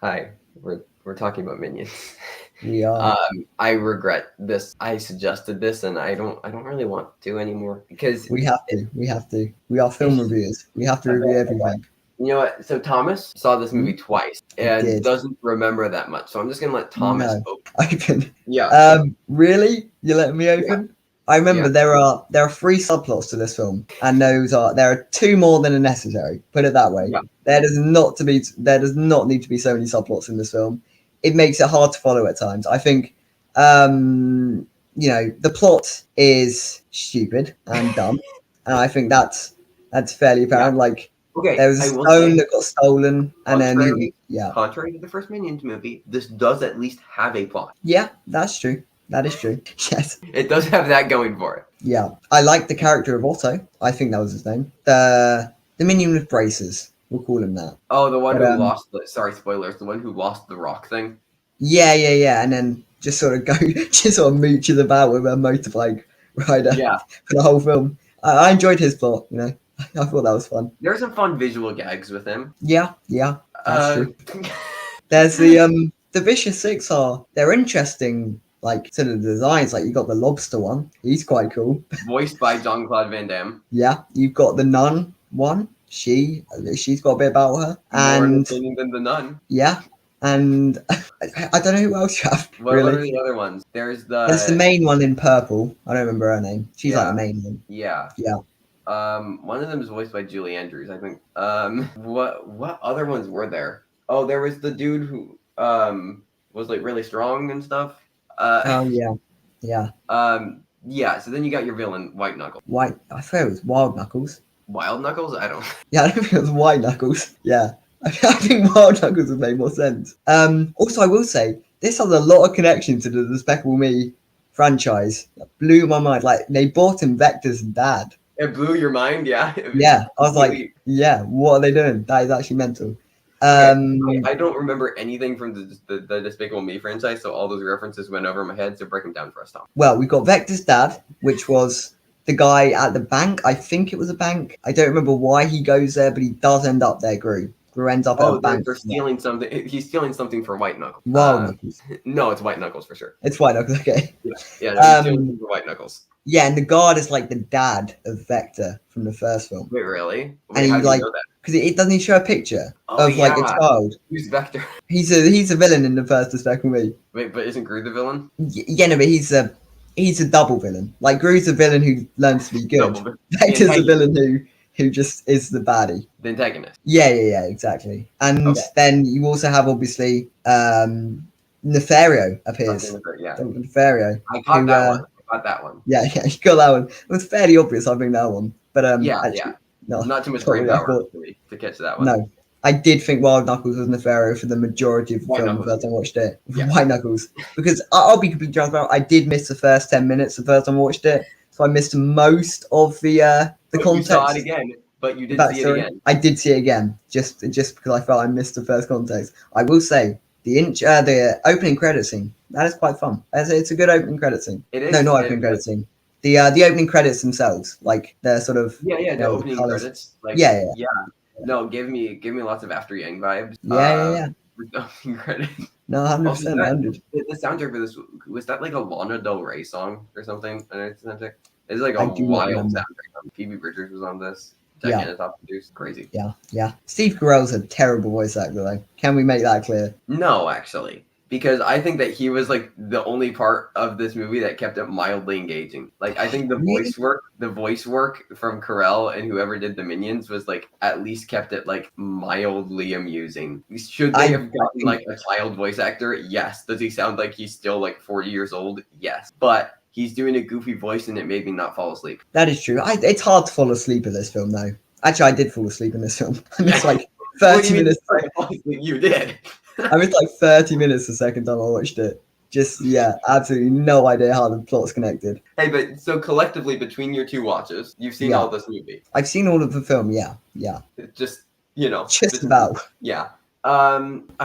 Hi, we're talking about Minions. We are. I regret this. I suggested this, and I don't really want to anymore because We have to. We have to. We are film it's reviewers. We have to okay. review everything. You know what? So Thomas saw this Hmm? movie twice I and did. doesn't remember that much. So I'm just gonna let Thomas No. open. Open. Yeah, Really? You letting me yeah, open? I yeah. remember there are three subplots to this film, and there are two more than are necessary. Put it that way. Yeah. There does not need to be so many subplots in this film. It makes it hard to follow at times. I think the plot is stupid and dumb, and I think that's fairly Yeah. apparent. Like there Okay, was a I will stone say, that got stolen, and then contrary, yeah, contrary to the first Minions movie, this does at least have a plot. yeah, that's true. That is true. Yes. It does have that going for it. Yeah, I like the character of Otto. I think that was his name. The minion with braces. We'll call him that. Oh, the one But who lost the, sorry, spoilers, the one who lost the rock thing. yeah, and then just sort of go, just sort of mooches about with a motorbike rider Yeah. for the whole film. I enjoyed his plot. I thought that was fun. There's some fun visual gags with him. Yeah, that's Uh, true. There's the Vicious Six they're interesting. Like sort of designs. Like you got the lobster one. He's quite cool. voiced by Jean-Claude Van Damme. Yeah, you've got the nun one. She's got a bit about her, More and entertaining than the nun. yeah, and I don't know who else you have What are really. the other ones? There's There's the the main one in purple. I don't remember her name. She's like the yeah, main one. yeah. Yeah. One of them is voiced by Julie Andrews, I think. What other ones were there? Oh, there was the dude who was like really strong and stuff. Oh yeah, yeah. Yeah. So then you got your villain, White Knuckles. White. I thought it was Wild Knuckles. Wild Knuckles? I don't. Yeah, I don't think it was White Knuckles. Yeah, I think Wild Knuckles would make more sense. Also, I will say this has a lot of connection to the Despicable Me franchise. That blew my mind. Like they brought in Vector's dad. It blew your mind, yeah. Yeah, I was like, Completely. yeah, what are they doing? That is actually mental. Okay, Um, I don't remember anything from the Despicable Me franchise, so all those references went over my head. So break them down for us, Tom. well, we've got Vector's dad, which was the guy at the bank. I think it was a bank. I don't remember why he goes there, but he does end up there. Gru ends up at a Oh, bank. they're stealing something. He's stealing something for White Knuckles. Wild Knuckles. No, it's White Knuckles for sure. It's White Knuckles. Okay. Yeah, no, he's stealing Um, something for White Knuckles. yeah, and the guard is like the dad of Vector from the first film, Wait, really? and Wait, he how do you like know that? because it doesn't he show a picture Oh of like a yeah, child. who's Vector? He's a villain in the first Despicable Me. Wait, but isn't Gru the villain? Yeah, no, but he's a double villain. Like Gru's a villain who learns to be good. No, but the Vector's a antagonist. villain who just is the baddie. The antagonist. Yeah, exactly. And Okay. then you also have obviously Nefario appears. Something with it, yeah. Dr. Nefario. I caught Who, that one. I caught that one. Yeah, you got that one. It was fairly obvious, I think, that one. But Yeah, actually, yeah. no, Not too much not brain really. I power thought, for me to catch that one. no, I did think Wild Knuckles was Nefario for the majority of the White film Knuckles. the first time I watched it. Yeah. White Knuckles, because I'll be completely transparent. I did miss the first 10 minutes the first time I watched it, so I missed most of the But context. you saw it again, but you did That see it story. again. I did see it again, just because I felt I missed the first context. I will say the opening credit scene that is quite fun. It's a good opening credit scene. It is. No, not opening credit scene. The opening credits themselves, like they're sort of Yeah, the the opening colours. credits. Like, Yeah. No, give me lots of After Yang vibes. Yeah. With the opening credits. No, 100%, Also, 100. the soundtrack for this was that like a Lana Del Rey song or something? It's like a I do not wild remember. soundtrack. Phoebe Bridgers was on this. Yeah. Jack Anatoff produced. Crazy. Yeah. Steve Carell's a terrible voice actor, though. Can we make that clear? No, actually, because I think that he was like the only part of this movie that kept it mildly engaging. Like I think the Really? voice work from Carell and whoever did the Minions was like at least kept it like mildly amusing. Should they have gotten like a child voice actor? Yes. Does he sound like he's still like 40 years old? Yes. But he's doing a goofy voice and it made me not fall asleep. That is true. It's hard to fall asleep in this film, though. Actually, I did fall asleep in this film. I missed like What do 30 you mean minutes. you fall asleep? You did. I missed like 30 minutes the second time I watched it. Just, yeah, absolutely no idea how the plot's connected. Hey, but so collectively between your two watches, you've seen Yeah. all this movie. I've seen all of the film, yeah. Just Just about. Yeah. I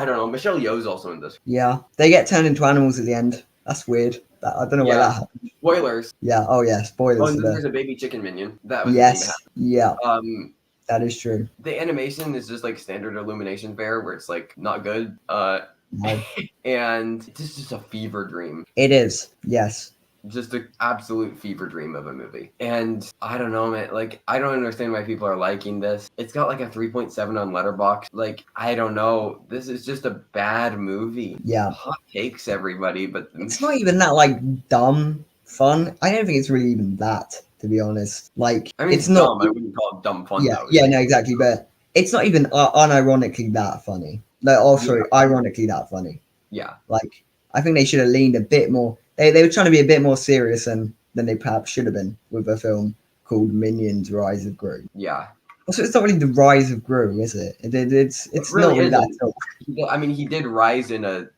don't know. Michelle Yeoh's also in this. Yeah. They get turned into animals at the end. That's weird. I don't know why Yeah. that happened. Spoilers. Yeah, oh yeah, Oh, spoilers and for then that. there's a baby chicken minion. That was the thing that Yes, yeah. happened. That is true. The animation is just like standard Illumination fare, where it's like not good. No, And it's just a fever dream. it is. Yes. Just an absolute fever dream of a movie. And I don't know, man. Like, I don't understand why people are liking this. It's got like a 3.7 on Letterboxd. Like, I don't know. This is just a bad movie. Yeah. Hot takes, everybody, but It's not even that like dumb fun. I don't think it's really even that, to be honest. Like, I mean, it's not. dumb. I wouldn't call it dumb fun, Yeah, though. yeah, no, exactly. But it's not even unironically that funny. No, also ironically that funny. Yeah. Like, I think they should have leaned a bit more. They were trying to be a bit more serious than they perhaps should have been with a film called Minions: Rise of Gru. Yeah. Also, it's not really the Rise of Gru, is it? It's really not really that isn't. at all. I mean, he did rise in a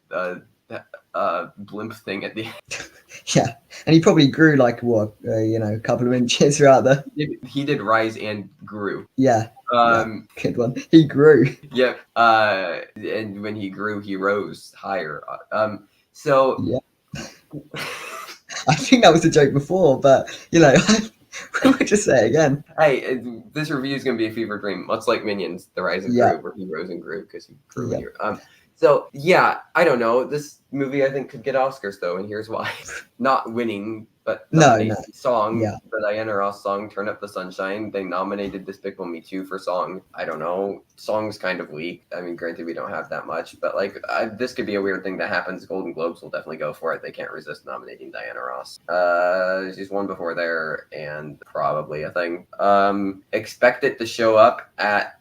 blimp thing at the end. Yeah, and he probably grew like what, a couple of inches throughout the. He did rise and grew. Yeah. Good one. He grew. Yep. And when he grew, he rose higher. So. Yeah. I think that was a joke before, but we might just say it again. Hey, this review is going to be a fever dream, much like Minions: The Rise of Gru, where he rose and grew because he grew in here. So yeah, I don't know. This movie I think could get Oscars though, and here's why: not winning, but nominated. Song, the Diana Ross song "Turn Up the Sunshine." They nominated Despicable Me 2 for song. I don't know. Song's kind of weak. I mean, granted, we don't have that much, but like this could be a weird thing that happens. Golden Globes will definitely go for it. They can't resist nominating Diana Ross. She's won before there, and probably a thing. Expect it to show up at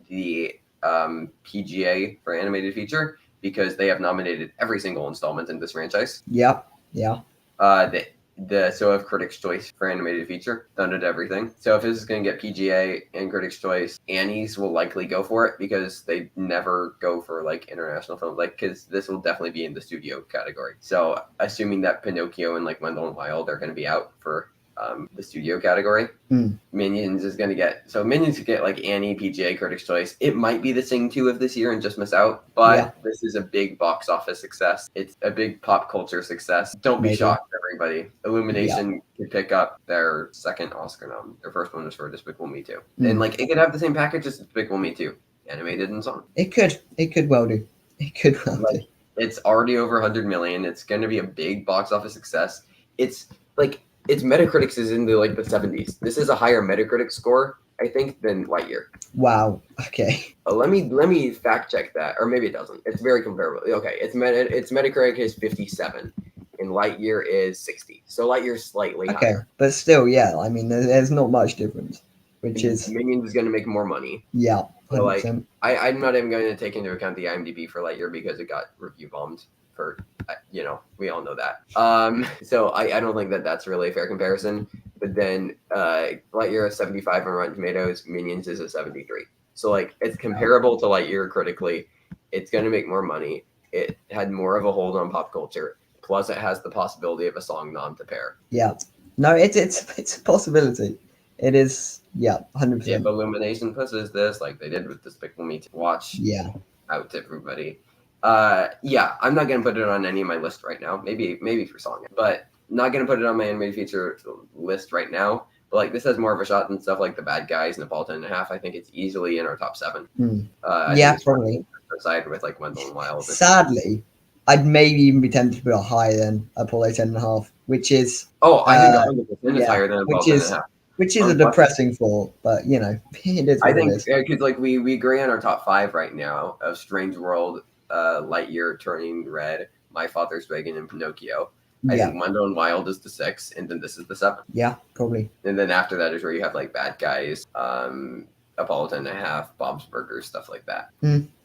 the PGA for animated feature because they have nominated every single installment in this franchise. Yep. Yeah. So if Critics' Choice for animated feature, done it everything. So if this is going to get PGA and Critics' Choice, Annie's will likely go for it because they never go for like international films, like because this will definitely be in the studio category. So assuming that Pinocchio and like Wendell and Wild are going to be out for the studio category, Minions is going to get like Annie, PGA, Critics' Choice. It might be the Sing 2 of this year and just miss out, but this is a big box office success. It's a big pop culture success. Don't be shocked, everybody. Illumination could pick up their second Oscar nom. Their first one was for Despicable Me 2. And like it could have the same package as Despicable Me 2, animated and song. It could well do. It's already over 100 million. It's going to be a big box office success. It's Metacritic is in the 70s. This is a higher Metacritic score, I think, than Lightyear. Wow. Okay. Let me fact check that, or maybe it doesn't. It's very comparable. Okay, it's Metacritic is 57, and Lightyear is 60. So Lightyear's slightly higher. But still, yeah. I mean, there's not much difference. Which is Minions is going to make more money. Yeah. 100%. So I'm not even going to take into account the IMDb for Lightyear because it got review bombed. For we all know that. So I don't think that's really a fair comparison. But then Lightyear is 75 on Rotten Tomatoes, Minions is a 73. So it's comparable to Lightyear critically. It's going to make more money. It had more of a hold on pop culture. Plus, it has the possibility of a song nom to pair. Yeah, no, it's a possibility. It is, 100%. If Illumination pushes this like they did with Despicable Me, to watch out to everybody. I'm not gonna put it on any of my list right now. Maybe for song, but not gonna put it on my animated feature list right now. But this has more of a shot than stuff like The Bad Guys, Napolitan and a Half. I think it's easily in our top 7. Probably. Aside with Wendell and Wild. Sadly, I'd maybe even be tempted to put it higher than Apollo 10.5, which is. I think 100% is higher than Apollo 10.5. Which is a depressing thought, but it is. I think because we agree on our top 5 right now of Strange World, Lightyear, Turning Red, My Father's Dragon, and Pinocchio. I think Wendell and Wild is the 6, and then this is the 7. Yeah, probably. And then after that is where you have Bad Guys, Apollo 10.5, Bob's Burgers, stuff like that.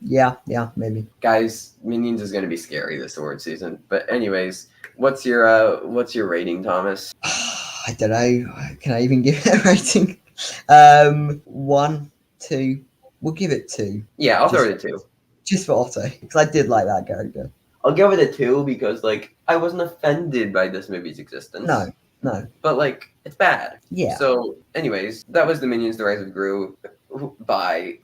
Yeah, maybe. Guys, Minions is going to be scary this award season. But anyways, what's your rating, Thomas? I don't know. Can I even give it a rating? 1, 2. We'll give it 2. Yeah, I'll throw it a 2. Just for Otto, because I did like that character. I'll give it a 2 because I wasn't offended by this movie's existence. No. But it's bad. Yeah. So anyways, that was the Minions: The Rise of Gru by